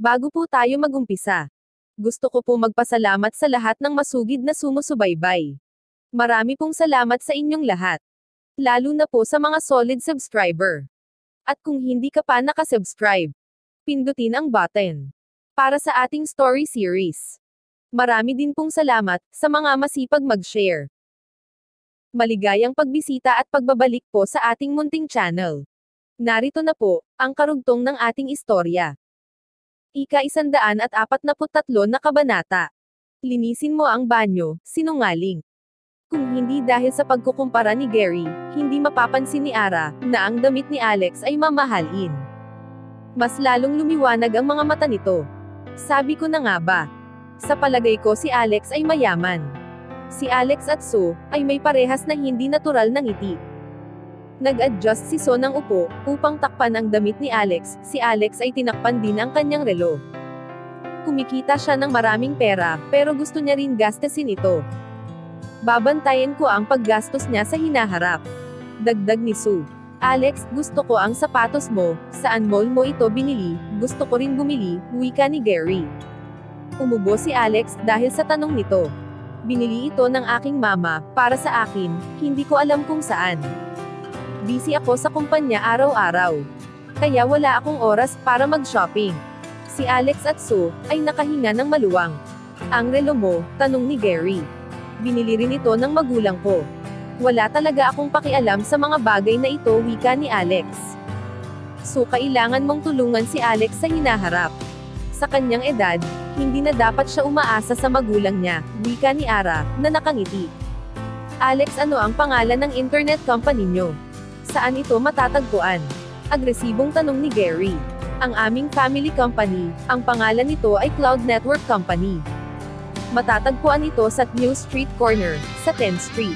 Bago po tayo magumpisa, gusto ko po magpasalamat sa lahat ng masugid na sumusubaybay. Marami pong salamat sa inyong lahat. Lalo na po sa mga solid subscriber. At kung hindi ka pa nakasubscribe, pindutin ang button para sa ating story series. Marami din pong salamat sa mga masipag mag-share. Maligayang pagbisita at pagbabalik po sa ating munting channel. Narito na po ang karugtong ng ating istorya. Ika-143 na kabanata. Linisin mo ang banyo, sinungaling. Kung hindi dahil sa pagkukumpara ni Gary, hindi mapapansin ni Ara na ang damit ni Alex ay mamahalin. Mas lalong lumiwanag ang mga mata nito. Sabi ko na nga ba? Sa palagay ko si Alex ay mayaman. Si Alex at So ay may parehas na hindi natural na ngiti. Nag-adjust si So ng upo upang takpan ang damit ni Alex. Si Alex ay tinakpan din ang kanyang relo. Kumikita siya ng maraming pera, pero gusto niya rin gastasin ito. Babantayan ko ang paggastos niya sa hinaharap. Dagdag ni Sue. Alex, gusto ko ang sapatos mo, saan mall mo ito binili? Gusto ko rin bumili, wika ni Gary. Umubo si Alex dahil sa tanong nito. Binili ito ng aking mama, para sa akin, hindi ko alam kung saan. Busy ako sa kumpanya araw-araw. Kaya wala akong oras para mag-shopping. Si Alex at Sue ay nakahinga ng maluwang. Ang relo mo, tanong ni Gary. Binili rin ito ng magulang ko. Wala talaga akong pakialam sa mga bagay na ito, wika ni Alex. So kailangan mong tulungan si Alex sa hinaharap. Sa kanyang edad, hindi na dapat siya umaasa sa magulang niya, wika ni Ara, na nakangiti. Alex, ano ang pangalan ng internet company niyo? Saan ito matatagpuan? Agresibong tanong ni Gary. Ang aming family company, ang pangalan nito ay Cloud Network Company. Matatagpuan ito sa New Street Corner, sa 10th Street.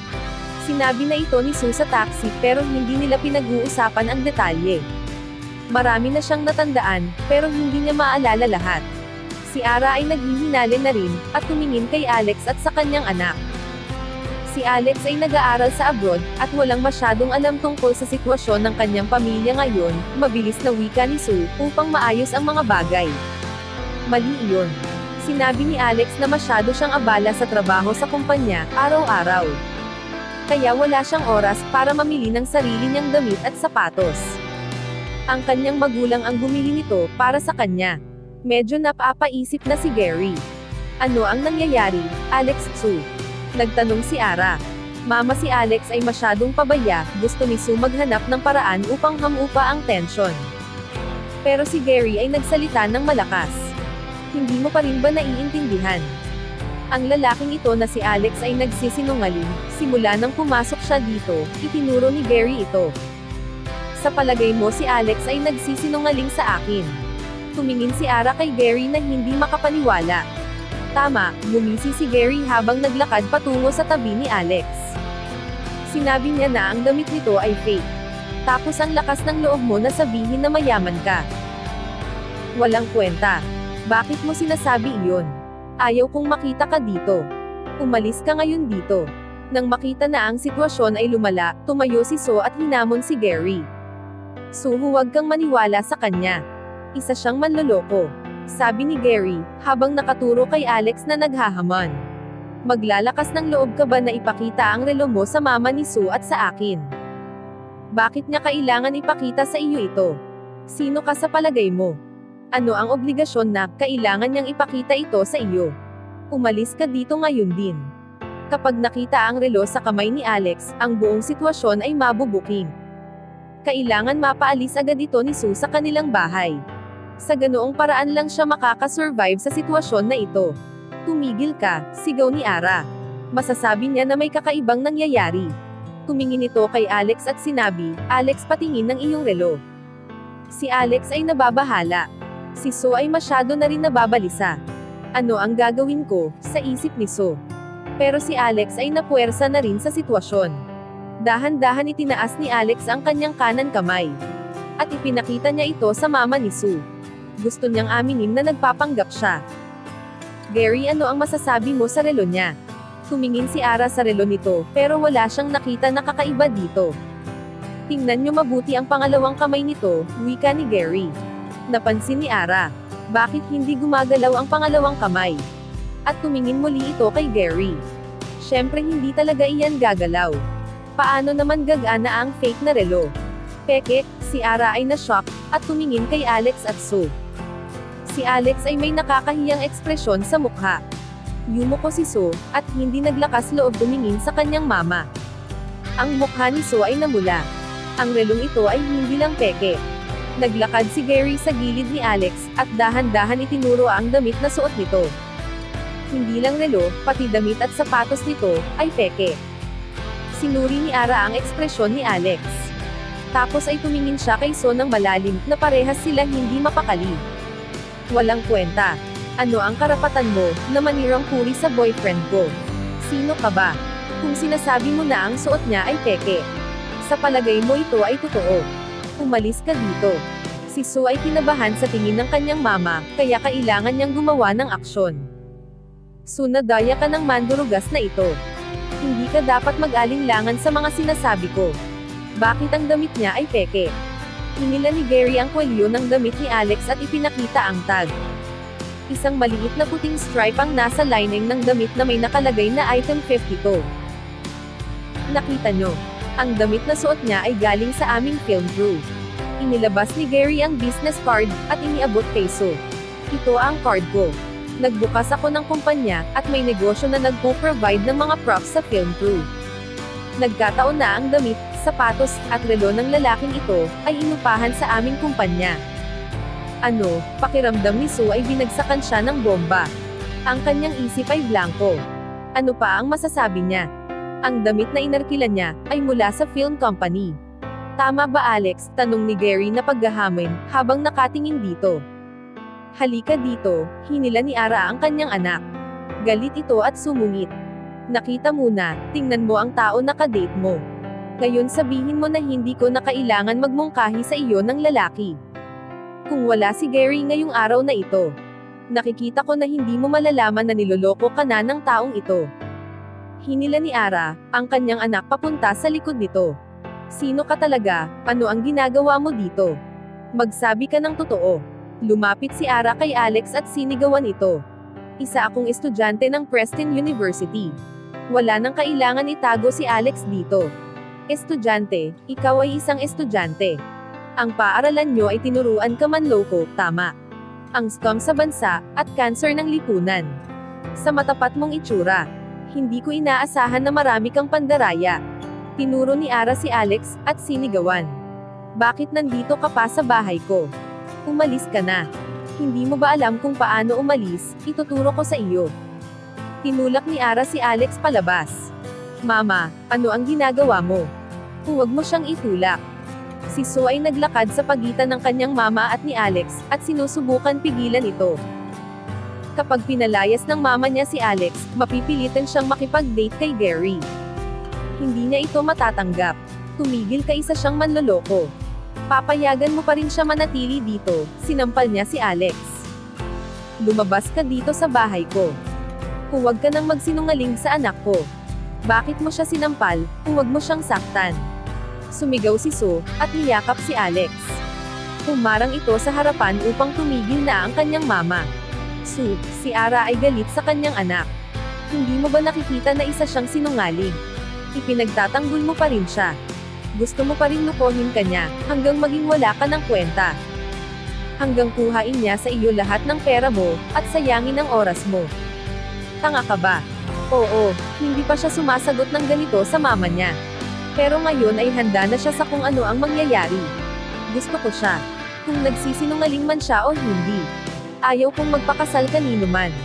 Sinabi na ito ni Sue sa taxi pero hindi nila pinag-uusapan ang detalye. Marami na siyang natandaan, pero hindi niya maalala lahat. Si Ara ay naghihinalin na rin, at tumingin kay Alex at sa kanyang anak. Si Alex ay nag-aaral sa abroad, at walang masyadong alam tungkol sa sitwasyon ng kanyang pamilya ngayon, mabilis na wika ni Sue, upang maayos ang mga bagay. Mali iyon. Sinabi ni Alex na masyado siyang abala sa trabaho sa kumpanya, araw-araw. Kaya wala siyang oras para mamili ng sarili niyang damit at sapatos. Ang kanyang magulang ang bumili nito para sa kanya. Medyo napapaisip na si Gary. Ano ang nangyayari, Alex? Sue? Nagtanong si Ara. Mama, si Alex ay masyadong pabaya, gusto ni Sue maghanap ng paraan upang hamupa ang tensyon. Pero si Gary ay nagsalita ng malakas. Hindi mo pa rin ba naiintindihan? Ang lalaking ito na si Alex ay nagsisinungaling, simula nang pumasok siya dito, itinuro ni Gary ito. Sa palagay mo si Alex ay nagsisinungaling sa akin. Tumingin si Ara kay Gary na hindi makapaniwala. Tama, gumisi si Gary habang naglakad patungo sa tabi ni Alex. Sinabi niya na ang damit nito ay fake. Tapos ang lakas ng loob mo na sabihin na mayaman ka. Walang kwenta. Bakit mo sinasabi iyon? Ayaw kong makita ka dito. Umalis ka ngayon dito. Nang makita na ang sitwasyon ay lumala, tumayo si So at hinamon si Gary. So, huwag kang maniwala sa kanya. Isa siyang manloloko. Sabi ni Gary, habang nakaturo kay Alex na naghahamon. Maglalakas ng loob ka ba na ipakita ang relo mo sa mama ni Sue at sa akin? Bakit niya kailangan ipakita sa iyo ito? Sino ka sa palagay mo? Ano ang obligasyon na kailangan niyang ipakita ito sa iyo? Umalis ka dito ngayon din. Kapag nakita ang relo sa kamay ni Alex, ang buong sitwasyon ay mabubuking. Kailangan mapaalis agad ito ni Sue sa kanilang bahay. Sa ganoong paraan lang siya makakasurvive sa sitwasyon na ito. Tumigil ka, sigaw ni Ara. Masasabi niya na may kakaibang nangyayari. Tumingin ito kay Alex at sinabi, Alex, patingin ng iyong relo. Si Alex ay nababahala. Si So ay masyado na rin nababalisa. Ano ang gagawin ko, sa isip ni So. Pero si Alex ay napuwersa na rin sa sitwasyon. Dahan-dahan itinaas ni Alex ang kanyang kanan kamay. At ipinakita niya ito sa mama ni Sue. Gusto niyang aminin na nagpapanggap siya. Gary, ano ang masasabi mo sa relo niya? Tumingin si Ara sa relo nito, pero wala siyang nakita na kakaiba dito. Tingnan niyo mabuti ang pangalawang kamay nito, wika ni Gary. Napansin ni Ara. Bakit hindi gumagalaw ang pangalawang kamay? At tumingin muli ito kay Gary. Siyempre hindi talaga iyan gagalaw. Paano naman gagana ang fake na relo? Peke, si Ara ay na-shock, at tumingin kay Alex at Sue. Si Alex ay may nakakahiyang ekspresyon sa mukha. Yumuko si Sue, at hindi naglakas loob tumingin sa kanyang mama. Ang mukha ni Sue ay namula. Ang relong ito ay hindi lang peke. Naglakad si Gary sa gilid ni Alex, at dahan-dahan itinuro ang damit na suot nito. Hindi lang relo, pati damit at sapatos nito, ay peke. Sinuri ni Ara ang ekspresyon ni Alex. Tapos ay tumingin siya kay Sue ng malalim, na parehas sila hindi mapakali. Walang kwenta. Ano ang karapatan mo, na manirang puri sa boyfriend ko? Sino ka ba? Kung sinasabi mo na ang suot niya ay peke. Sa palagay mo ito ay totoo. Umalis ka dito. Si Sue ay kinabahan sa tingin ng kanyang mama, kaya kailangan niyang gumawa ng aksyon. Sue, nadaya ka ng mandurugas na ito. Hindi ka dapat mag-alinlangan sa mga sinasabi ko. Bakit ang damit niya ay peke? Hinila ni Gary ang kwelyo ng damit ni Alex at ipinakita ang tag. Isang maliit na puting stripe ang nasa lining ng damit na may nakalagay na item 52. Nakita nyo? Ang damit na suot niya ay galing sa aming film crew. Inilabas ni Gary ang business card, at iniabot kay Sue. Ito ang card ko. Nagbukas ako ng kumpanya, at may negosyo na nagpo-provide ng mga props sa film crew. Nagkataon na ang damit, sapatos, at relo ng lalaking ito, ay inupahan sa aming kumpanya. Ano, pakiramdam ni Sue ay binagsakan siya ng bomba. Ang kanyang isip ay blanco. Ano pa ang masasabi niya? Ang damit na inarkilan niya, ay mula sa film company. Tama ba Alex? Tanong ni Gary na paghahamon, habang nakatingin dito. Halika dito, hinila ni Ara ang kanyang anak. Galit ito at sumungit. Nakita mo na, tingnan mo ang tao na kadate mo. Ngayon sabihin mo na hindi ko na kailangan magmungkahi sa iyo ng lalaki. Kung wala si Gary ngayong araw na ito, nakikita ko na hindi mo malalaman na niloloko ka na ng taong ito. Hinila ni Ara, ang kanyang anak papunta sa likod nito. Sino ka talaga? Ano ang ginagawa mo dito? Magsabi ka ng totoo. Lumapit si Ara kay Alex at sinigawan ito. Isa akong estudyante ng Preston University. Wala nang kailangan itago si Alex dito. Estudyante, ikaw ay isang estudyante. Ang paaralan nyo ay tinuruan ka manloko, tama. Ang scam sa bansa, at cancer ng lipunan. Sa matapat mong itsura, hindi ko inaasahan na marami kang pandaraya. Tinuro ni Ara si Alex, at sinigawan. Bakit nandito ka pa sa bahay ko? Umalis ka na. Hindi mo ba alam kung paano umalis? Ituturo ko sa iyo. Tinulak ni Ara si Alex palabas. Mama, ano ang ginagawa mo? Huwag mo siyang itulak. Si Sue ay naglakad sa pagitan ng kanyang mama at ni Alex, at sinusubukan pigilan ito. Kapag pinalayas ng mama niya si Alex, mapipilitan siyang makipag-date kay Gary. Hindi niya ito matatanggap. Tumigil ka, isa siyang manloloko. Papayagan mo pa rin siya manatili dito, sinampal niya si Alex. Lumabas ka dito sa bahay ko. Huwag ka nang magsinungaling sa anak ko. Bakit mo siya sinampal? Huwag mo siyang saktan. Sumigaw si Sue, at niyakap si Alex. Humarang ito sa harapan upang tumigil na ang kanyang mama. Sue, si Ara ay galit sa kanyang anak. Hindi mo ba nakikita na isa siyang sinungaling? Ipinagtatanggol mo pa rin siya. Gusto mo pa rin lukohin ka niya, hanggang maging wala ka ng kwenta. Hanggang kuhain niya sa iyo lahat ng pera mo, at sayangin ang oras mo. Tanga ka ba? Oo, hindi pa siya sumasagot ng ganito sa mama niya. Pero ngayon ay handa na siya sa kung ano ang mangyayari. Gusto ko siya. Kung nagsisinungaling man siya o hindi. Ayaw kong magpakasal kanino man.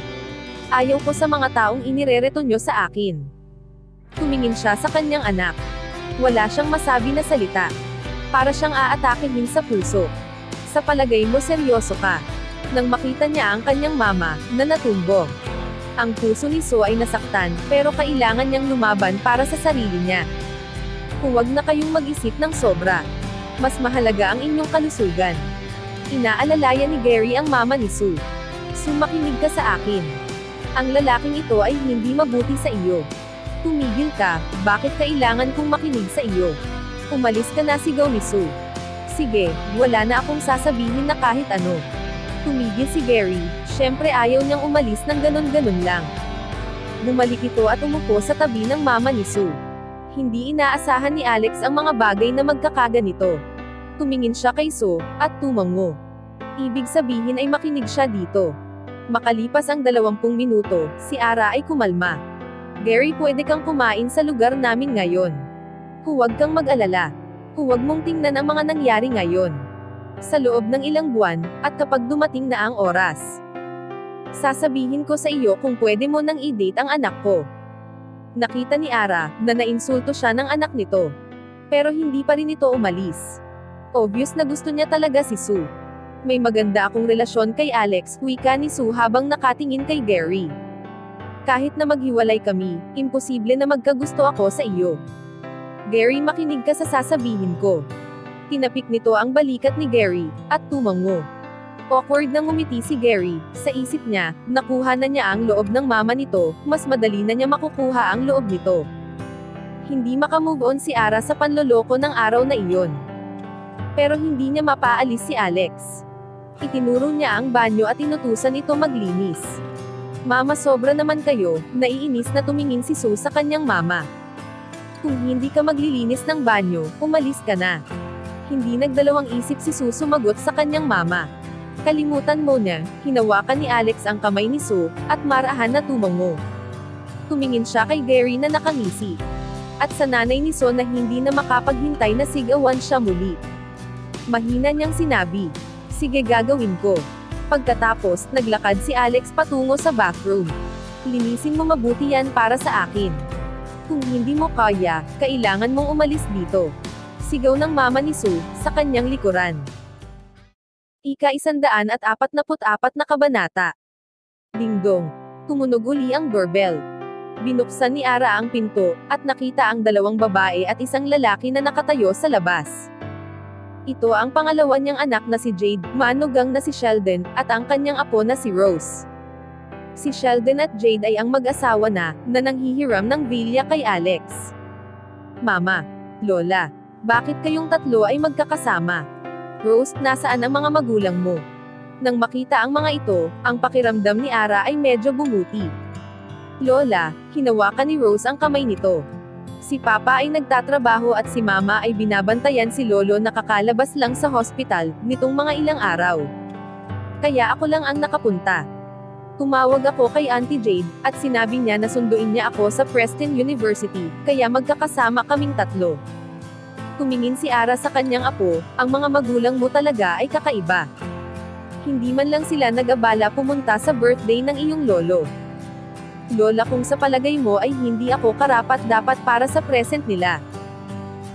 Ayaw ko sa mga taong inirereto nyo sa akin. Tumingin siya sa kanyang anak. Wala siyang masabi na salita. Para siyang aatakihin sa puso. Sa palagay mo seryoso ka? Nang makita niya ang kanyang mama, na natumbong. Ang puso ni Sue ay nasaktan, pero kailangan niyang lumaban para sa sarili niya. Huwag na kayong mag-isip ng sobra. Mas mahalaga ang inyong kalusugan. Inaalalayan ni Gary ang mama ni Sue. Sue, makinig ka sa akin. Ang lalaking ito ay hindi mabuti sa iyo. Tumigil ka, bakit kailangan kong makinig sa iyo? Umalis ka na, sigaw ni Sue. Sige, wala na akong sasabihin na kahit ano. Tumigil si Gary, syempre ayaw niyang umalis ng ganon-ganon lang. Bumalik ito at umupo sa tabi ng mama ni Sue. Hindi inaasahan ni Alex ang mga bagay na magkakaganito. Tumingin siya kay Sue, at tumango. Ibig sabihin ay makinig siya dito. Makalipas ang 20 minuto, si Ara ay kumalma. Gary, pwede kang kumain sa lugar namin ngayon. Huwag kang mag-alala. Huwag mong tingnan ang mga nangyari ngayon. Sa loob ng ilang buwan, at kapag dumating na ang oras, sasabihin ko sa iyo kung pwede mo nang i-date ang anak ko. Nakita ni Ara, na nainsulto siya ng anak nito. Pero hindi pa rin ito umalis. Obvious na gusto niya talaga si Sue. May maganda akong relasyon kay Alex, wika ni Sue habang nakatingin kay Gary. Kahit na maghiwalay kami, imposible na magkagusto ako sa iyo. Gary, makinig ka sa sasabihin ko. Tinapik nito ang balikat ni Gary, at tumango. Awkward na ngumiti si Gary, sa isip niya, nakuha na niya ang loob ng mama nito, mas madali na niya makukuha ang loob nito. Hindi makamove on si Ara sa panloloko ng araw na iyon. Pero hindi niya mapaalis si Alex. Itinuro niya ang banyo at inutusan ito maglinis. Mama, sobra naman kayo, naiinis na tumingin si Sue sa kanyang mama. Kung hindi ka maglilinis ng banyo, umalis ka na. Hindi nagdalawang isip si Sue sumagot sa kanyang mama. Kalimutan mo na, hinawakan ni Alex ang kamay ni Sue, at marahan na tumango. Tumingin siya kay Gary na nakangisi. At sa nanay ni Sue na hindi na makapaghintay na sigawan siya muli. Mahina niyang sinabi, sige, gagawin ko. Pagkatapos, naglakad si Alex patungo sa bathroom. Linisin mo mabuti yan para sa akin. Kung hindi mo kaya, kailangan mong umalis dito. Sigaw ng mama ni Sue, sa kanyang likuran. Ika-144 na kabanata. Dingdong. Tumunog uli ang doorbell. Binuksan ni Ara ang pinto, at nakita ang 2 babae at isang lalaki na nakatayo sa labas. Ito ang pangalawa niyang anak na si Jade, manugang na si Sheldon, at ang kanyang apo na si Rose. Si Sheldon at Jade ay ang mag-asawa na nanghihiram ng villa kay Alex. Mama, Lola, bakit kayong tatlo ay magkakasama? Rose, nasaan ang mga magulang mo? Nang makita ang mga ito, ang pakiramdam ni Ara ay medyo bumuti. Lola, hinawakan ni Rose ang kamay nito. Si Papa ay nagtatrabaho at si Mama ay binabantayan si Lolo na kakalabas lang sa hospital, nitong mga ilang araw. Kaya ako lang ang nakapunta. Tumawag ako kay Auntie Jade, at sinabi niya na sunduin niya ako sa Preston University, kaya magkakasama kaming tatlo. Tumingin si Ara sa kanyang apo, ang mga magulang mo talaga ay kakaiba. Hindi man lang sila nag-abala pumunta sa birthday ng iyong lolo. Lola, kung sa palagay mo ay hindi ako karapat-dapat para sa present nila.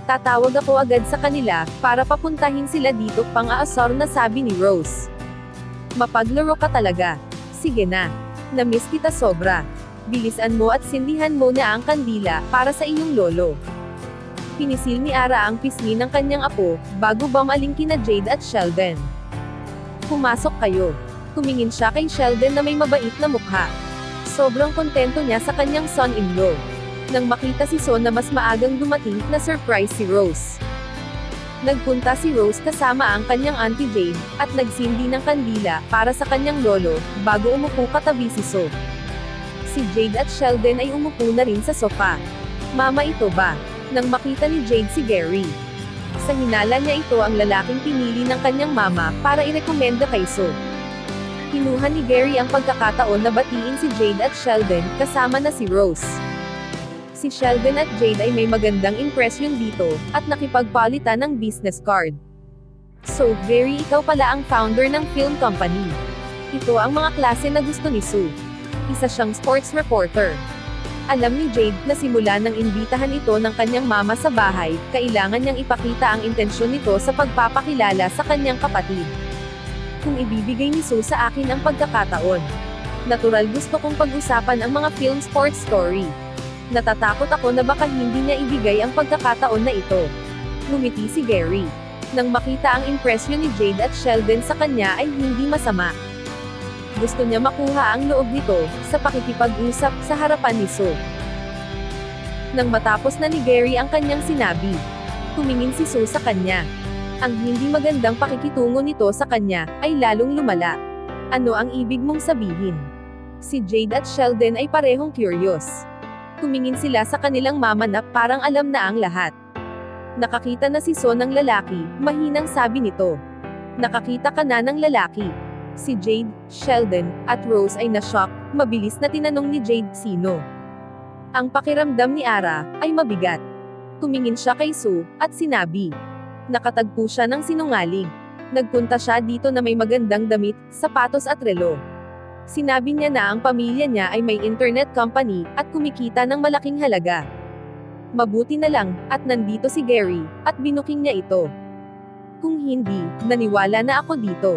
Tatawag ako agad sa kanila, para papuntahin sila dito, pang-aasar na sabi ni Rose. Mapaglaro ka talaga. Sige na. Namiss kita sobra. Bilisan mo at sindihan mo na ang kandila, para sa iyong lolo. Pinisil ni Ara ang pisngi ng kanyang apo, bago bumaling kina Jade at Sheldon. Pumasok kayo. Tumingin siya kay Sheldon na may mabait na mukha. Sobrang kontento niya sa kanyang son-in-law. Nang makita si Son na mas maagang dumating, na surprise si Rose. Nagpunta si Rose kasama ang kanyang Auntie Jade, at nagsindi ng kandila, para sa kanyang lolo, bago umupo katabi si So. Si Jade at Sheldon ay umupo na rin sa sofa. Mama, ito ba? Nang makita ni Jade si Gary. Sa hinala niya, ito ang lalaking pinili ng kanyang mama, para irekomenda kay So. Kinuha ni Gary ang pagkakataon na batiin si Jade at Sheldon, kasama na si Rose. Si Sheldon at Jade ay may magandang impresyon dito, at nakipagpalitan ng business card. So, Gary, ikaw pala ang founder ng film company. Ito ang mga klase na gusto ni Sue. Isa siyang sports reporter. Alam ni Jade na simula nang imbitahan ito ng kanyang mama sa bahay, kailangan niyang ipakita ang intensyon nito sa pagpapakilala sa kanyang kapatid. Kung ibibigay ni Sue sa akin ang pagkakataon, natural gusto kong pag-usapan ang mga film sports story. Natatakot ako na baka hindi niya ibigay ang pagkakataon na ito. Ngumiti si Gary. Nang makita ang impresyon ni Jade at Sheldon sa kanya ay hindi masama. Gusto niya makuha ang loob nito, sa pakikipag-usap, sa harapan ni Sue. Nang matapos na ni Gary ang kanyang sinabi, tumingin si Sue sa kanya. Ang hindi magandang pakikitungo nito sa kanya, ay lalong lumala. Ano ang ibig mong sabihin? Si Jade at Sheldon ay parehong curious. Tumingin sila sa kanilang mama na parang alam na ang lahat. Nakakita na si So ng lalaki, mahinang sabi nito. Nakakita ka na ng lalaki. Si Jade, Sheldon, at Rose ay na-shock, mabilis na tinanong ni Jade sino. Ang pakiramdam ni Ara ay mabigat. Tumingin siya kay Sue, at sinabi. Nakatagpo siya ng sinungaling. Nagpunta siya dito na may magandang damit, sapatos at relo. Sinabi niya na ang pamilya niya ay may internet company, at kumikita ng malaking halaga. Mabuti na lang, at nandito si Gary, at binuking niya ito. Kung hindi, naniwala na ako dito.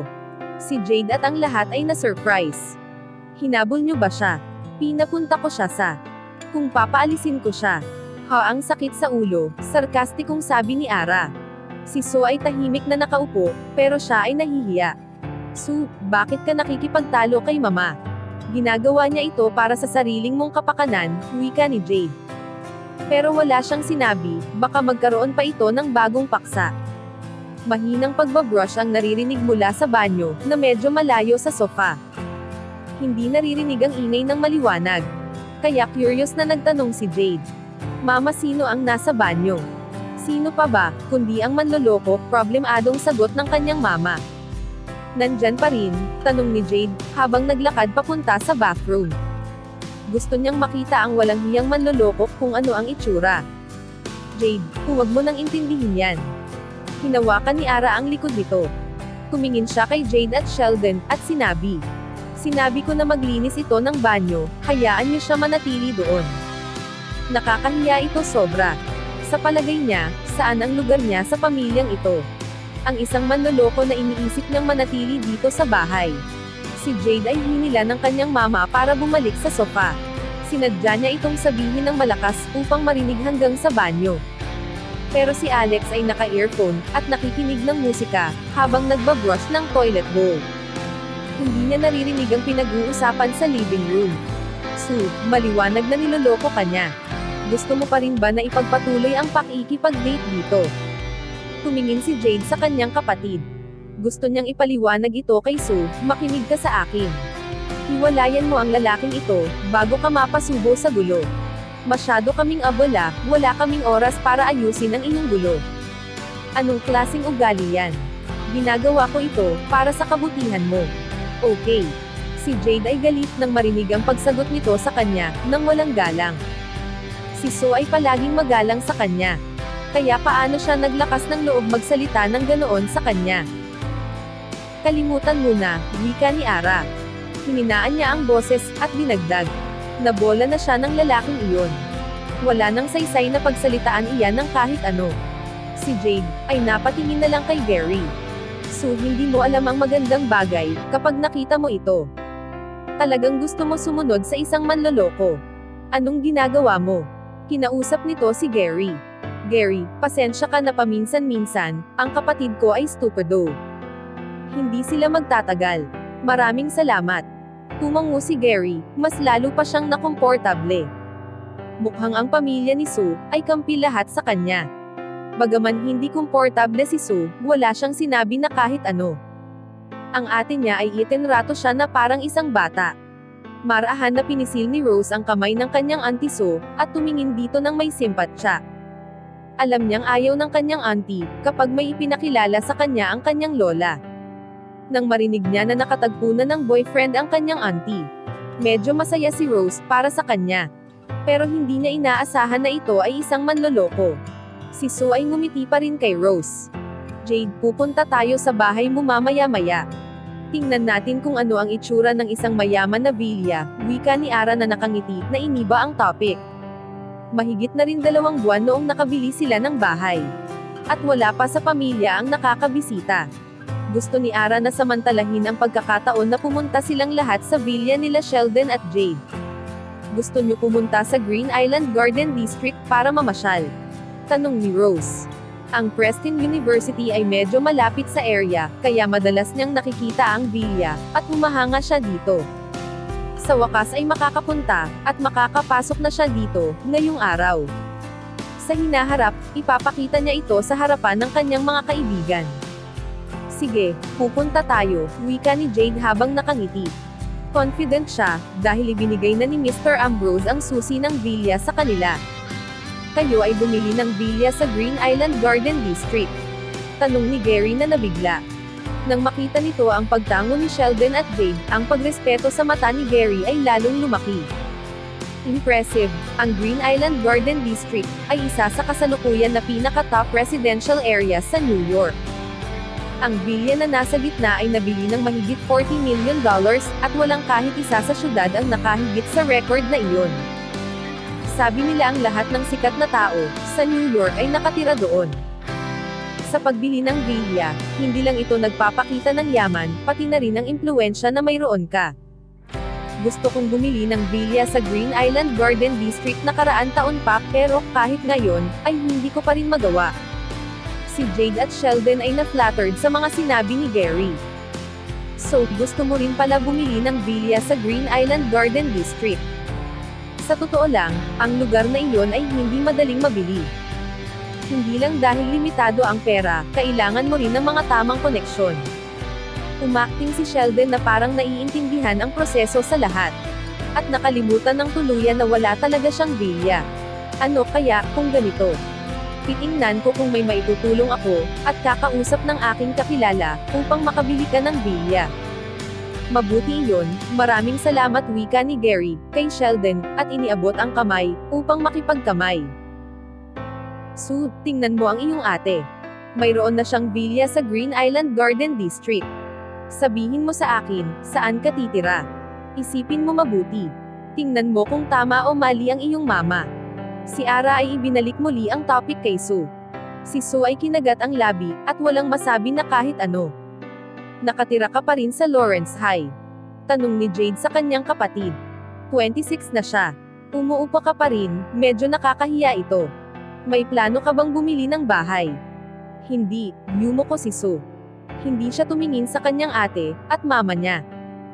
Si Jade at ang lahat ay na-surprise. Hinabol niyo ba siya? Pinapunta ko siya sa. Kung papaalisin ko siya. Ha, ang sakit sa ulo, sarkastikong sabi ni Ara. Si So ay tahimik na nakaupo, pero siya ay nahihiya. Sue, bakit ka nakikipagtalo kay mama? Ginagawa niya ito para sa sariling mong kapakanan, wika ni Jade. Pero wala siyang sinabi, baka magkaroon pa ito ng bagong paksa. Mahinang pagbabrush ang naririnig mula sa banyo, na medyo malayo sa sofa. Hindi naririnig ang ingay ng maliwanag. Kaya curious na nagtanong si Jade. Mama, sino ang nasa banyo? Sino pa ba, kundi ang manloloko, problemadong sagot ng kanyang mama. Nandyan pa rin, tanong ni Jade, habang naglakad papunta sa bathroom. Gusto niyang makita ang walang hiyang manloloko kung ano ang itsura. Jade, huwag mo nang intindihin yan. Hinawakan ni Ara ang likod nito. Tumingin siya kay Jade at Sheldon, at sinabi. Sinabi ko na maglinis ito ng banyo, hayaan niyo siya manatili doon. Nakakahiya ito sobra. Sa palagay niya, saan ang lugar niya sa pamilyang ito? Ang isang manloloko na iniisip niyang manatili dito sa bahay. Si Jade ay hinila ng kanyang mama para bumalik sa sofa. Sinadya niya itong sabihin ng malakas upang marinig hanggang sa banyo. Pero si Alex ay naka-earphone, at nakikinig ng musika, habang nagbabrush ng toilet bowl. Hindi niya naririnig ang pinag-uusapan sa living room. Sue, maliwanag na niloloko ka niya. Gusto mo pa rin ba na ipagpatuloy ang pakikipag-date dito? Tumingin si Jade sa kanyang kapatid. Gusto niyang ipaliwanag ito kay Sue, makinig ka sa akin. Hiwalayan mo ang lalaking ito, bago ka mapasubo sa gulo. Masyado kaming abala, wala kaming oras para ayusin ang inyong gulo. Anong klaseng ugali yan? Ginagawa ko ito, para sa kabutihan mo. Okay. Si Jade ay galit nang marinig ang pagsagot nito sa kanya, nang walang galang. Si So ay palaging magalang sa kanya. Kaya paano siya naglakas ng loob magsalita ng ganoon sa kanya? Kalimutan mo na, wika ni Ara. Hininaan niya ang boses, at dinagdag. Nabola na siya ng lalaking iyon. Wala nang saysay na pagsalitaan iyan ng kahit ano. Si Jade, ay napatingin na lang kay Gary. So hindi mo alam ang magandang bagay, kapag nakita mo ito. Talagang gusto mo sumunod sa isang manloloko. Anong ginagawa mo? Kinausap nito si Gary. Gary, pasensya ka na paminsan-minsan, ang kapatid ko ay stupido. Hindi sila magtatagal. Maraming salamat. Tumango si Gary, mas lalo pa siyang nakomportable. Mukhang ang pamilya ni Sue, ay kampi lahat sa kanya. Bagaman hindi komportable si Sue, wala siyang sinabi na kahit ano. Ang ate niya ay itinrato siya na parang isang bata. Marahan na pinisil ni Rose ang kamay ng kanyang auntie Sue, at tumingin dito ng may simpatsya. Alam niyang ayaw ng kanyang auntie, kapag may ipinakilala sa kanya ang kanyang lola. Nang marinig niya na nakatagpo na ng boyfriend ang kanyang auntie. Medyo masaya si Rose, para sa kanya. Pero hindi niya inaasahan na ito ay isang manloloko. Si Sue ay ngumiti pa rin kay Rose. Jade, pupunta tayo sa bahay mo mamaya-maya. Tingnan natin kung ano ang itsura ng isang mayaman na villa, wika ni Ara na nakangiti, na iniba ang topic. Mahigit na rin 2 buwan noong nakabili sila ng bahay. At wala pa sa pamilya ang nakakabisita. Gusto ni Ara na samantalahin ang pagkakataon na pumunta silang lahat sa villa nila Sheldon at Jade. Gusto niyo pumunta sa Green Island Garden District para mamasyal? Tanong ni Rose. Ang Preston University ay medyo malapit sa area, kaya madalas niyang nakikita ang villa, at humahanga siya dito. Sa wakas ay makakapunta, at makakapasok na siya dito, ngayong araw. Sa hinaharap, ipapakita niya ito sa harapan ng kanyang mga kaibigan. Sige, pupunta tayo, wika ni Jade habang nakangiti. Confident siya, dahil ibinigay na ni Mr. Ambrose ang susi ng villa sa kanila. Kayo ay bumili ng villa sa Green Island Garden District. Tanong ni Gary na nabigla. Nang makita nito ang pagtango ni Sheldon at Jade, ang pagrespeto sa mata ni Gary ay lalong lumaki. Impressive, ang Green Island Garden District ay isa sa kasalukuyan na pinaka-top residential area sa New York. Ang villa na nasa gitna ay nabili ng mahigit $40 million at walang kahit isa sa syudad ang nakahigit sa record na iyon. Sabi nila ang lahat ng sikat na tao sa New York ay nakatira doon. Sa pagbili ng villa, hindi lang ito nagpapakita ng yaman, pati na rin ang impluwensya na mayroon ka. Gusto kong bumili ng villa sa Green Island Garden District nakaraan taon pa, pero kahit ngayon, ay hindi ko pa rin magawa. Si Jade at Sheldon ay na-flattered sa mga sinabi ni Gary. So, gusto mo rin pala bumili ng villa sa Green Island Garden District. Sa totoo lang, ang lugar na iyon ay hindi madaling mabili. Hindi lang dahil limitado ang pera, kailangan mo rin ng mga tamang koneksyon. Umakting si Sheldon na parang naiintindihan ang proseso sa lahat. At nakalimutan ng tuluyan na wala talaga siyang villa. Ano kaya, kung ganito? Titingnan ko kung may maitutulong ako, at kakausap ng aking kakilala, upang makabili ka ng villa. Mabuti iyon, maraming salamat wika ni Gary, kay Sheldon, at iniabot ang kamay, upang makipagkamay. Sue, tingnan mo ang iyong ate. Mayroon na siyang villa sa Green Island Garden District. Sabihin mo sa akin, saan ka titira? Isipin mo mabuti. Tingnan mo kung tama o mali ang iyong mama. Si Ara ay ibinalik muli ang topic kay Sue. Si Sue ay kinagat ang labi, at walang masabi na kahit ano. Nakatira ka pa rin sa Lawrence High? Tanong ni Jade sa kanyang kapatid. 26 na siya. Umuupa ka pa rin, medyo nakakahiya ito. May plano ka bang bumili ng bahay? Hindi, yumo ko si Sue. Hindi siya tumingin sa kanyang ate, at mama niya.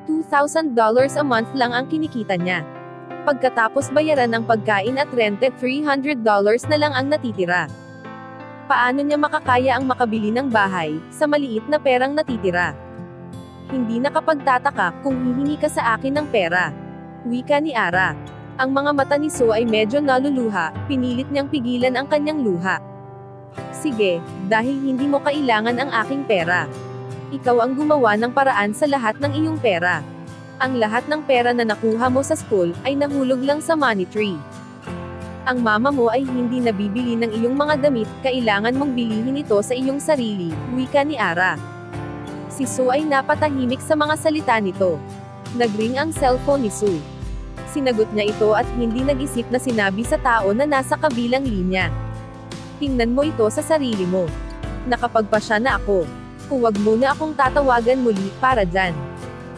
$2,000 a month lang ang kinikita niya. Pagkatapos bayaran ng pagkain at rente, $300 na lang ang natitira. Paano niya makakaya ang makabili ng bahay, sa maliit na perang natitira? Hindi nakapagtataka, kung hihingi ka sa akin ng pera. Wika ni Ara. Ang mga mata ni Sue ay medyo naluluha, pinilit niyang pigilan ang kanyang luha. Sige, dahil hindi mo kailangan ang aking pera. Ikaw ang gumawa ng paraan sa lahat ng iyong pera. Ang lahat ng pera na nakuha mo sa school, ay nahulog lang sa money tree. Ang mama mo ay hindi nabibili ng iyong mga damit, kailangan mong bilihin ito sa iyong sarili, wika ni Ara. Si Sue ay napatahimik sa mga salita nito. Nagring ang cellphone ni Sue. Sinagot niya ito at hindi nag-isip na sinabi sa tao na nasa kabilang linya. Tingnan mo ito sa sarili mo. Nakapagpasya na ako. Huwag mo na akong tatawagan muli, para dyan.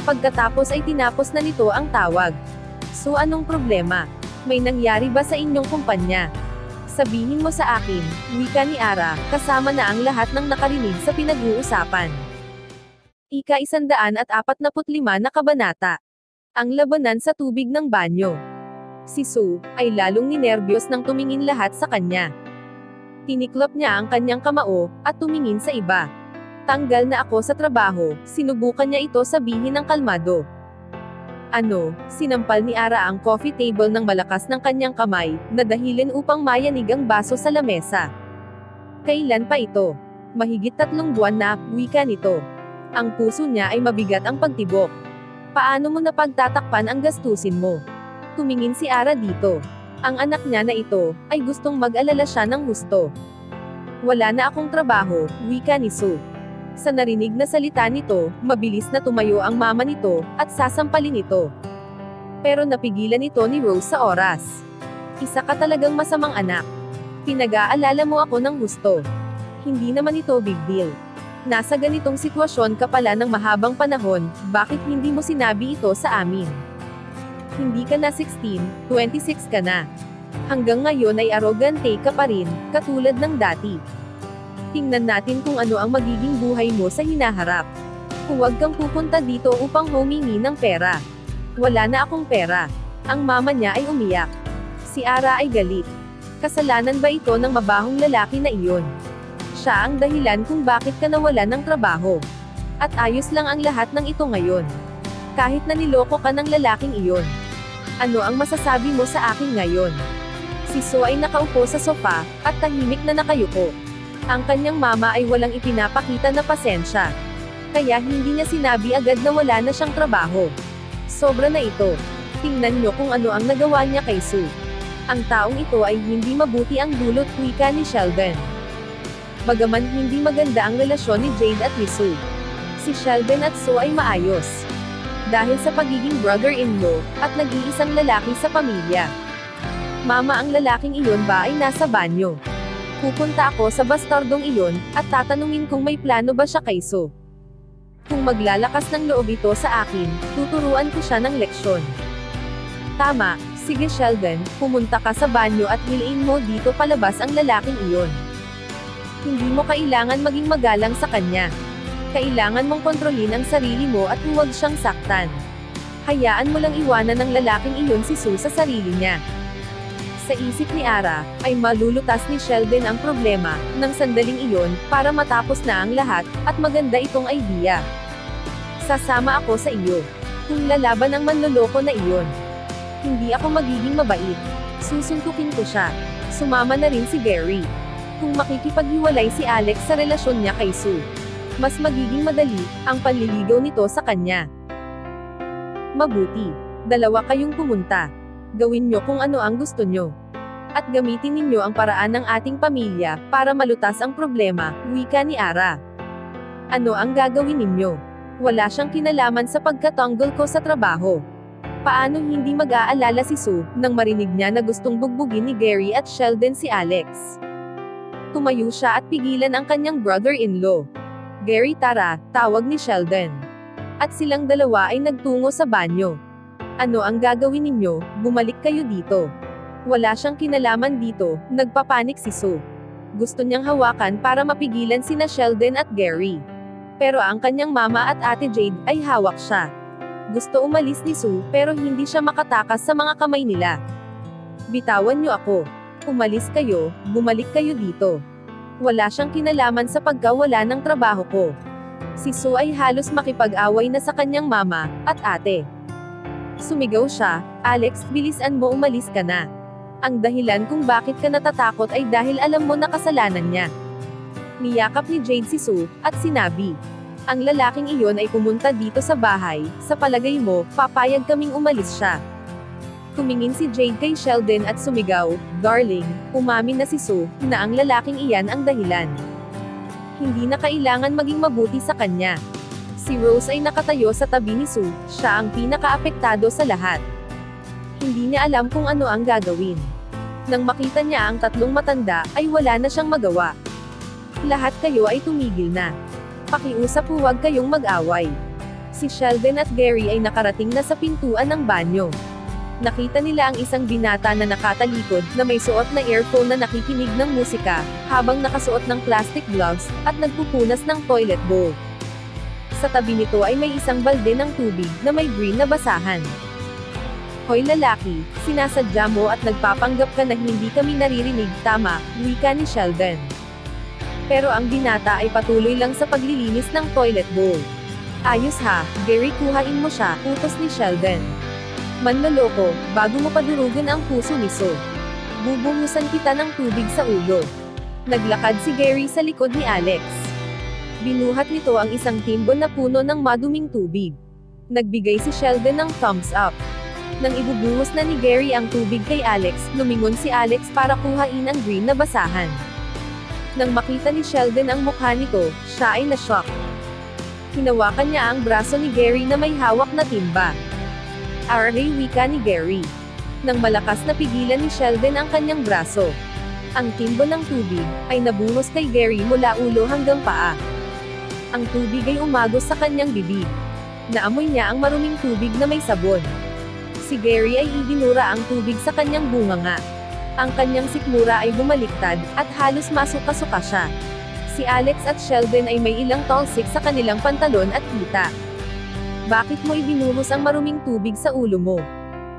Pagkatapos ay tinapos na nito ang tawag. So anong problema? May nangyari ba sa inyong kumpanya? Sabihin mo sa akin, wika ni Ara, kasama na ang lahat ng nakarinig sa pinag-uusapan. Ika-145 na kabanata. Ang labanan sa tubig ng banyo. Si Sue ay lalong ninerbiyos nang tumingin lahat sa kanya. Tiniklop niya ang kanyang kamao, at tumingin sa iba. Tanggal na ako sa trabaho, sinubukan niya ito sabihin ng kalmado. Ano, sinampal ni Ara ang coffee table ng malakas ng kanyang kamay, na dahilan upang mayanig ang baso sa lamesa. Kailan pa ito? Mahigit 3 buwan na, wika nito. Ang puso niya ay mabigat ang pagtibok. Paano mo napagtatakpan ang gastusin mo? Tumingin si Ara dito. Ang anak niya na ito, ay gustong mag-alala siya ng husto. Wala na akong trabaho, wika ni Sue. Sa narinig na salita nito, mabilis na tumayo ang mama nito, at sasampalin ito. Pero napigilan ito ni Rose sa oras. Isa ka talagang masamang anak. Pinag-aalala mo ako ng gusto. Hindi naman ito big deal. Nasa ganitong sitwasyon ka pala ng mahabang panahon, bakit hindi mo sinabi ito sa amin? Hindi ka na 16, 26 ka na. Hanggang ngayon ay arogante ka pa rin, katulad ng dati. Tingnan natin kung ano ang magiging buhay mo sa hinaharap. Huwag kang pupunta dito upang humingi ng pera. Wala na akong pera. Ang mama niya ay umiyak. Si Ara ay galit. Kasalanan ba ito ng mabahong lalaki na iyon? Siya ang dahilan kung bakit ka nawalan ng trabaho. At ayos lang ang lahat ng ito ngayon. Kahit na niloko ka ng lalaking iyon. Ano ang masasabi mo sa akin ngayon? Si So ay nakaupo sa sofa, at tahimik na nakayuko. Ang kanyang mama ay walang ipinapakita na pasensya. Kaya hindi niya sinabi agad na wala na siyang trabaho. Sobra na ito. Tingnan niyo kung ano ang nagawa niya kay Sue. Ang taong ito ay hindi mabuti ang dulot, wika ni Sheldon. Bagaman hindi maganda ang relasyon ni Jade at ni Sue, si Sheldon at Sue ay maayos. Dahil sa pagiging brother-in-law, at nag-iisang lalaki sa pamilya. Mama, ang lalaking iyon ba ay nasa banyo? Pupunta ako sa bastardong iyon, at tatanungin kung may plano ba siya kay Sue. Kung maglalakas ng loob ito sa akin, tuturuan ko siya ng leksyon. Tama, sige Sheldon, pumunta ka sa banyo at hilin mo dito palabas ang lalaking iyon. Hindi mo kailangan maging magalang sa kanya. Kailangan mong kontrolin ang sarili mo at huwag siyang saktan. Hayaan mo lang iwanan ng lalaking iyon si Sue sa sarili niya. Sa isip ni Ara, ay malulutas ni Sheldon ang problema, ng sandaling iyon, para matapos na ang lahat, at maganda itong idea. Sasama ako sa iyo. Kung lalaban ang manloloko na iyon. Hindi ako magiging mabait. Susuntukin ko siya. Sumama na rin si Gary. Kung makikipaghiwalay si Alex sa relasyon niya kay Sue, mas magiging madali ang panliligaw nito sa kanya. Mabuti. Dalawa kayong pumunta. Gawin nyo kung ano ang gusto nyo. At gamitin ninyo ang paraan ng ating pamilya para malutas ang problema, wika ni Ara. Ano ang gagawin ninyo? Wala siyang kinalaman sa pagkatanggol ko sa trabaho. Paano hindi mag-aalala si Sue nang marinig niya na gustong bugbugin ni Gary at Sheldon si Alex? Tumayo siya at pigilan ang kanyang brother-in-law. Gary, tara, tawag ni Sheldon. At silang dalawa ay nagtungo sa banyo. Ano ang gagawin ninyo? Bumalik kayo dito. Wala siyang kinalaman dito, nagpapanik si Sue. Gusto niyang hawakan para mapigilan sina Sheldon at Gary. Pero ang kanyang mama at ate Jade ay hawak siya. Gusto umalis ni Sue, pero hindi siya makatakas sa mga kamay nila. Bitawan niyo ako. Umalis kayo, bumalik kayo dito. Wala siyang kinalaman sa pagkawala ng trabaho ko. Si Sue ay halos makipag-away na sa kanyang mama at ate. Sumigaw siya, Alex, bilisan mo, umalis ka na. Ang dahilan kung bakit ka natatakot ay dahil alam mo na kasalanan niya. Niyakap ni Jade si Sue, at sinabi, ang lalaking iyon ay pumunta dito sa bahay, sa palagay mo, papayag kaming umalis siya. Tumingin si Jade kay Sheldon at sumigaw, darling, umamin na si Sue, na ang lalaking iyan ang dahilan. Hindi na kailangan maging mabuti sa kanya. Si Rose ay nakatayo sa tabi ni Sue, siya ang pinakaapektado sa lahat. Hindi niya alam kung ano ang gagawin. Nang makita niya ang tatlong matanda, ay wala na siyang magawa. Lahat kayo ay tumigil na. Pakiusap, huwag kayong mag-away. Si Sheldon at Gary ay nakarating na sa pintuan ng banyo. Nakita nila ang isang binata na nakatalikod, na may suot na earphone na nakikinig ng musika, habang nakasuot ng plastic gloves, at nagpupunas ng toilet bowl. Sa tabi nito ay may isang balde ng tubig, na may green na basahan. Hoy lalaki, sinasadya mo at nagpapanggap ka na hindi kami naririnig, tama, wika ni Sheldon. Pero ang binata ay patuloy lang sa paglilinis ng toilet bowl. Ayos ha, Gary, kuhain mo siya, utos ni Sheldon. Manloloko, bago mo padurugan ang puso ni Sue. Bubungusan kita ng tubig sa ulo. Naglakad si Gary sa likod ni Alex. Binuhat nito ang isang timbo na puno ng maduming tubig. Nagbigay si Sheldon ng thumbs up. Nang ibubuhos na ni Gary ang tubig kay Alex, lumingon si Alex para kuhain ang green na basahan. Nang makita ni Sheldon ang mukha nito, siya ay na-shock. Hinawakan niya ang braso ni Gary na may hawak na timba. Array, wika ni Gary. Nang malakas na pigilan ni Sheldon ang kanyang braso. Ang timbo ng tubig ay nabuhos kay Gary mula ulo hanggang paa. Ang tubig ay umagos sa kanyang bibig. Naamoy niya ang maruming tubig na may sabon. Si Gary ay idinura ang tubig sa kanyang bunganga. Ang kanyang sikmura ay bumaliktad, at halos masuka-suka siya. Si Alex at Sheldon ay may ilang talsik sa kanilang pantalon at hita. Bakit mo ibinuhos ang maruming tubig sa ulo mo?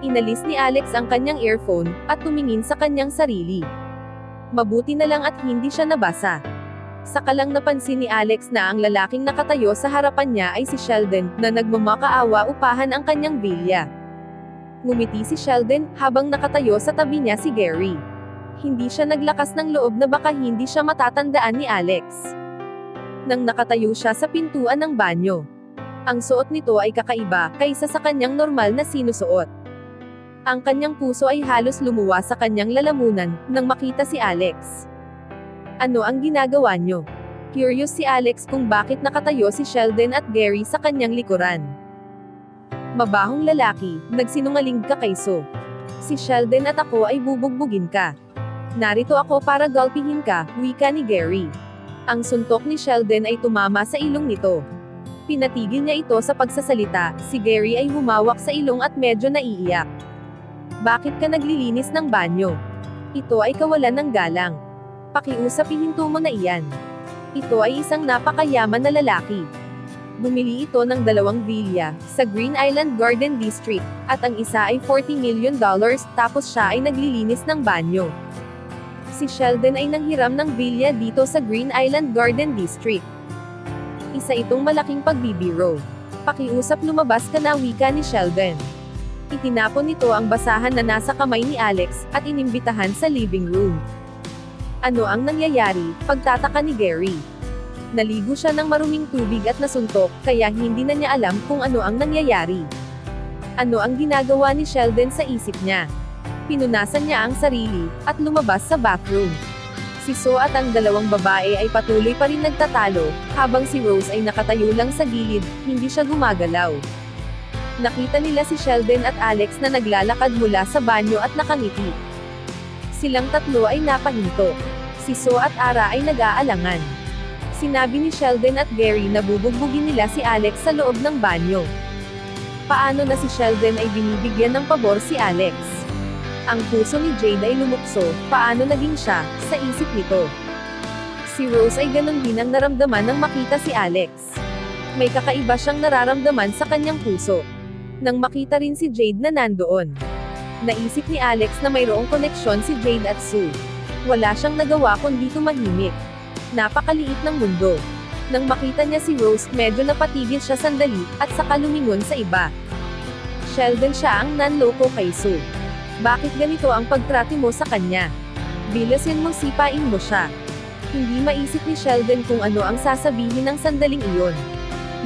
Inalis ni Alex ang kanyang earphone, at tumingin sa kanyang sarili. Mabuti na lang at hindi siya nabasa. Saka lang napansin ni Alex na ang lalaking nakatayo sa harapan niya ay si Sheldon, na nagmamakaawa upahan ang kanyang bilya. Ngumiti si Sheldon, habang nakatayo sa tabi niya si Gary. Hindi siya naglakas ng loob na baka hindi siya matatandaan ni Alex. Nang nakatayo siya sa pintuan ng banyo. Ang suot nito ay kakaiba, kaysa sa kanyang normal na sinusuot. Ang kanyang puso ay halos lumuwa sa kanyang lalamunan, nang makita si Alex. Ano ang ginagawa niyo? Curious si Alex kung bakit nakatayo si Sheldon at Gary sa kanyang likuran. Mabahong lalaki, nagsinungaling ka kay Sue. Si Sheldon at ako ay bubugbugin ka. Narito ako para gulpihin ka, wika ni Gary. Ang suntok ni Sheldon ay tumama sa ilong nito. Pinatigil niya ito sa pagsasalita, si Gary ay humawak sa ilong at medyo naiiyak. Bakit ka naglilinis ng banyo? Ito ay kawalan ng galang. Pakiusap ihinto mo na iyan. Ito ay isang napakayaman na lalaki. Bumili ito ng 2 villa, sa Green Island Garden District, at ang isa ay $40 million, tapos siya ay naglilinis ng banyo. Si Sheldon ay nanghiram ng villa dito sa Green Island Garden District. Isa itong malaking pagbibiro. Pakiusap lumabas ka na, wika ni Sheldon. Itinapon nito ang basahan na nasa kamay ni Alex, at inimbitahan sa living room. Ano ang nangyayari? Pagtataka ni Gary. Naligo siya ng maruming tubig at nasuntok, kaya hindi na niya alam kung ano ang nangyayari. Ano ang ginagawa ni Sheldon sa isip niya? Pinunasan niya ang sarili, at lumabas sa bathroom. Si Sue at ang 2 babae ay patuloy pa rin nagtatalo, habang si Rose ay nakatayo lang sa gilid, hindi siya gumagalaw. Nakita nila si Sheldon at Alex na naglalakad mula sa banyo at nakangiti. Silang tatlo ay napahinto. Si Sue at Ara ay nag-aalangan. Sinabi ni Sheldon at Gary na bubugbugin nila si Alex sa loob ng banyo. Paano na si Sheldon ay binibigyan ng pabor si Alex? Ang puso ni Jade ay lumukso, paano naging siya, sa isip nito. Si Rose ay ganun din ang naramdaman nang makita si Alex. May kakaiba siyang nararamdaman sa kanyang puso. Nang makita rin si Jade na nandoon. Naisip ni Alex na mayroong koneksyon si Jade at Sue. Wala siyang nagawa kundi tumahimik. Napakaliit ng mundo. Nang makita niya si Rose, medyo napatigil siya sandali, at saka lumingon sa iba. Sheldon, siya ang nanloko kay Sue. Bakit ganito ang pagtrati mo sa kanya? Bilasin mo, sipain mo siya. Hindi maisip ni Sheldon kung ano ang sasabihin ng sandaling iyon.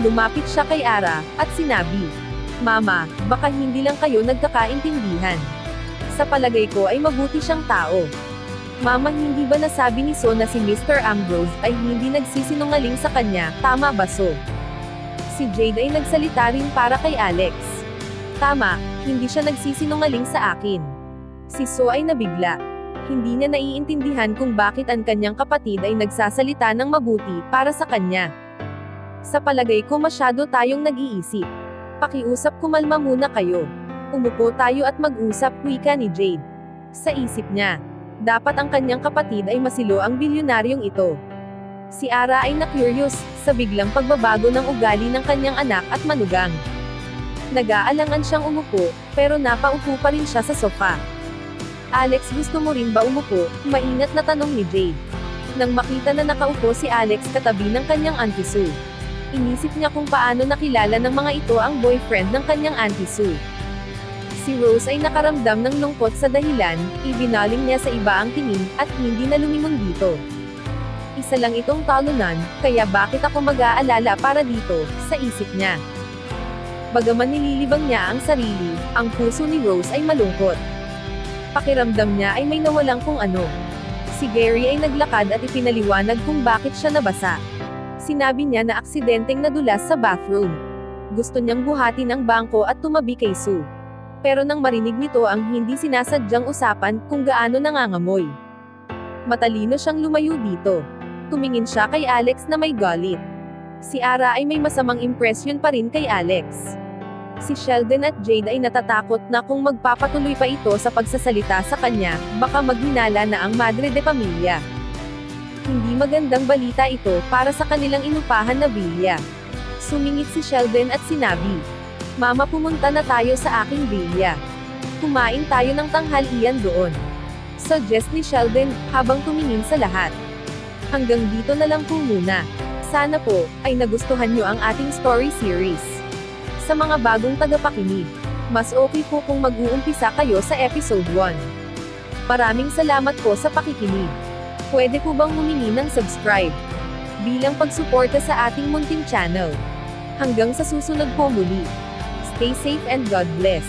Lumapit siya kay Ara, at sinabi, Mama, baka hindi lang kayo nagkakaintindihan. Sa palagay ko ay mabuti siyang tao. Mama, hindi ba nasabi ni Sue na si Mr. Ambrose ay hindi nagsisinungaling sa kanya, tama ba Sue? Si Jade ay nagsalita rin para kay Alex. Tama, hindi siya nagsisinungaling sa akin. Si Sue ay nabigla. Hindi niya naiintindihan kung bakit ang kanyang kapatid ay nagsasalita ng mabuti para sa kanya. Sa palagay ko masyado tayong nag-iisip. Pakiusap, kumalma muna kayo. Umupo tayo at mag-usap, wika ni Jade. Sa isip niya, dapat ang kanyang kapatid ay masilo ang bilyonaryong ito. Si Ara ay na-curious, sa biglang pagbabago ng ugali ng kanyang anak at manugang. Nag-aalangan siyang umupo, pero napaupo pa rin siya sa sofa. Alex, gusto mo rin ba umupo? Maingat na tanong ni Jade. Nang makita na nakaupo si Alex katabi ng kanyang Auntie Sue. Inisip niya kung paano nakilala ng mga ito ang boyfriend ng kanyang Auntie Sue. Si Rose ay nakaramdam ng lungkot sa dahilan, ibinaling niya sa iba ang tingin, at hindi na lumingon dito. Isa lang itong talunan, kaya bakit ako mag-aalala para dito, sa isip niya. Bagaman nililibang niya ang sarili, ang puso ni Rose ay malungkot. Pakiramdam niya ay may nawalang kung ano. Si Gary ay naglakad at ipinaliwanag kung bakit siya nabasa. Sinabi niya na aksidenteng nadulas sa bathroom. Gusto niyang buhatin ang bangko at tumabi kay Sue. Pero nang marinig nito ang hindi sinasadyang usapan kung gaano nangangamoy. Matalino siyang lumayo dito. Tumingin siya kay Alex na may galit. Si Ara ay may masamang impresyon pa rin kay Alex. Si Sheldon at Jade ay natatakot na kung magpapatuloy pa ito sa pagsasalita sa kanya, baka maghinala na ang madre de pamilya. Hindi magandang balita ito para sa kanilang inupahan na bilya. Sumingit si Sheldon at sinabi, Mama, pumunta na tayo sa aking bilya. Kumain tayo ng tanghalian doon. Suggest ni Sheldon, habang tumingin sa lahat. Hanggang dito na lang po muna. Sana po, ay nagustuhan nyo ang ating story series. Sa mga bagong tagapakinig, mas okay po kung mag-uumpisa kayo sa episode 1. Maraming salamat po sa pakikinig. Pwede po bang humingi ng subscribe bilang pagsuporta sa ating munting channel? Hanggang sa susunod po muli. Stay safe and God bless.